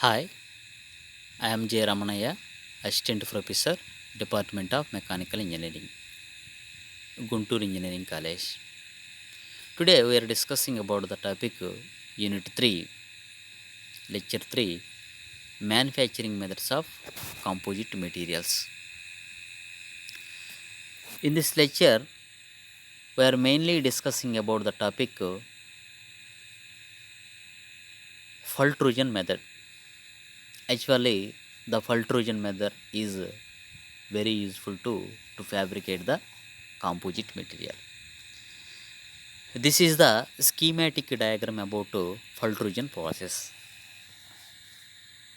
Hi, I am J. Ramanaya, Assistant Professor, Department of Mechanical Engineering, Guntur Engineering College. Today we are discussing about the topic Unit 3, Lecture 3, Manufacturing Methods of Composite Materials. In this lecture, we are mainly discussing about the topic Fultrugen method. Actually, the Fultrugen method is very useful to fabricate the composite material. This is the schematic diagram about Fultrugen process.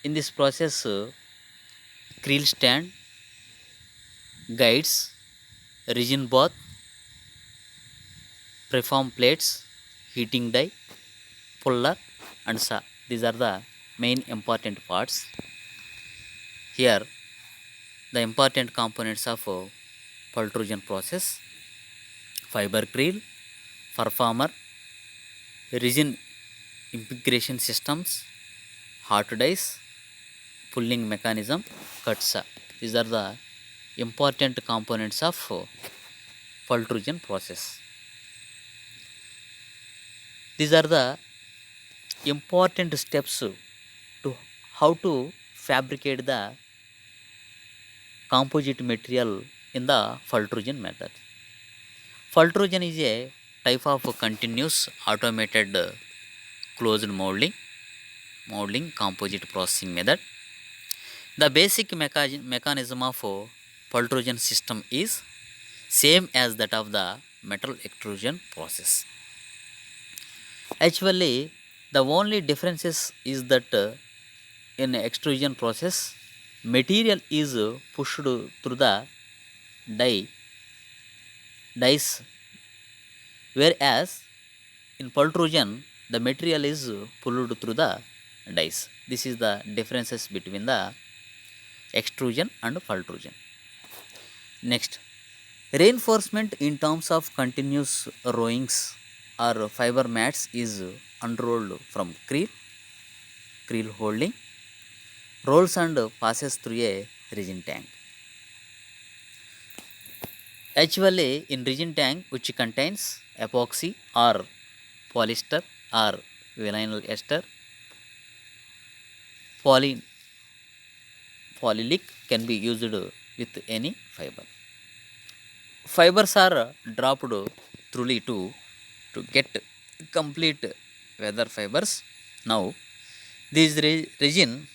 In this process, creel stand, guides, resin bath, preform plates, heating die, puller and saw. These are the main important parts. Here, the important components of Fultrugen process: fiber creel, performer, resin integration systems, hot dies, pulling mechanism, cut saw. These are the important components of Fultrugen process. These are the important steps to how to fabricate the composite material in the Fultrugen method. Fultrugen is a type of continuous automated closed molding composite processing method. The basic mechanism of Fultrugen system is same as that of the metal extrusion process. Actually, the only differences is that in extrusion process, material is pushed through the die dice, whereas in pultrusion the material is pulled through the dice. This is the differences between the extrusion and pultrusion. Next, reinforcement in terms of continuous rowings or fiber mats is unrolled from creel holding, rolls and passes through a resin tank. Actually, in resin tank, which contains epoxy or polyester or vinyl ester, poly, polylic can be used with any fiber. Fibers are dropped throughly to get complete weather fibers. Now, these resin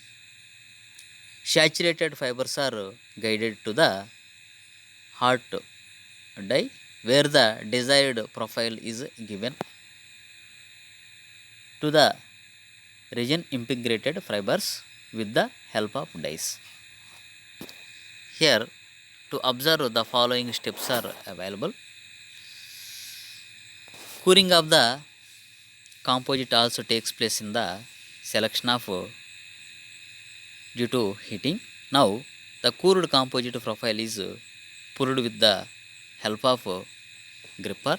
saturated fibers are guided to the hot die where the desired profile is given to the resin integrated fibers with the help of dies. Here, to observe the following steps are available. Curing of the composite also takes place in the selection of due to heating. Now, the cooled composite profile is pulled with the help of gripper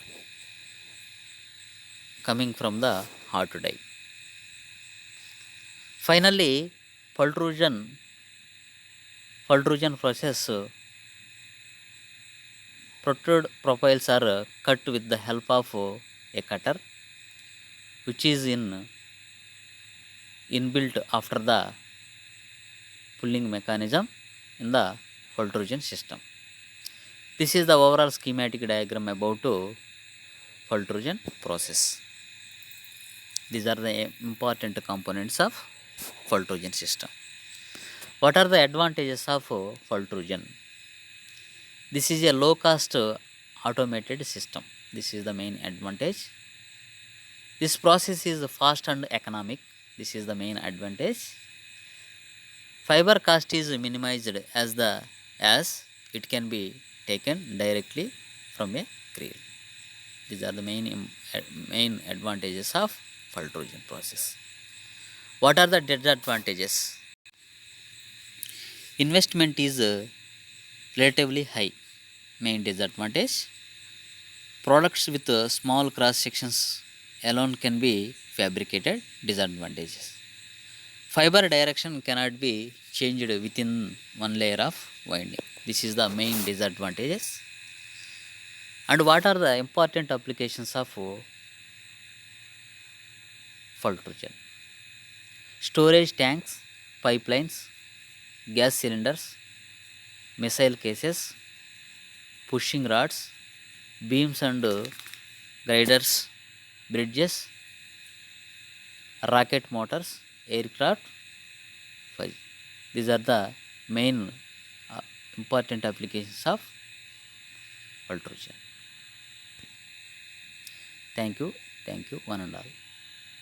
coming from the hot die. Finally, pultrusion process protrude profiles are cut with the help of a cutter, which is inbuilt after the pulling mechanism in the Fultrugen system. This is the overall schematic diagram about Fultrugen process. These are the important components of Fultrugen system. What are the advantages of Fultrugen? This is a low cost automated system. This is the main advantage. This process is fast and economic. This is the main advantage. Fiber cost is minimized as it can be taken directly from a creel. These are the main advantages of Fultrugen process. What are the disadvantages? Investment is relatively high. Main disadvantage: products with small cross sections alone can be fabricated. Disadvantages: Fiber direction cannot be changed within one layer of winding. This is the main disadvantages. And what are the important applications of Fultrogen? Storage tanks, pipelines, gas cylinders, missile cases, pushing rods, beams and gliders, bridges, rocket motors, aircraft. These are the main important applications of Fultrogen. Thank you, one and all.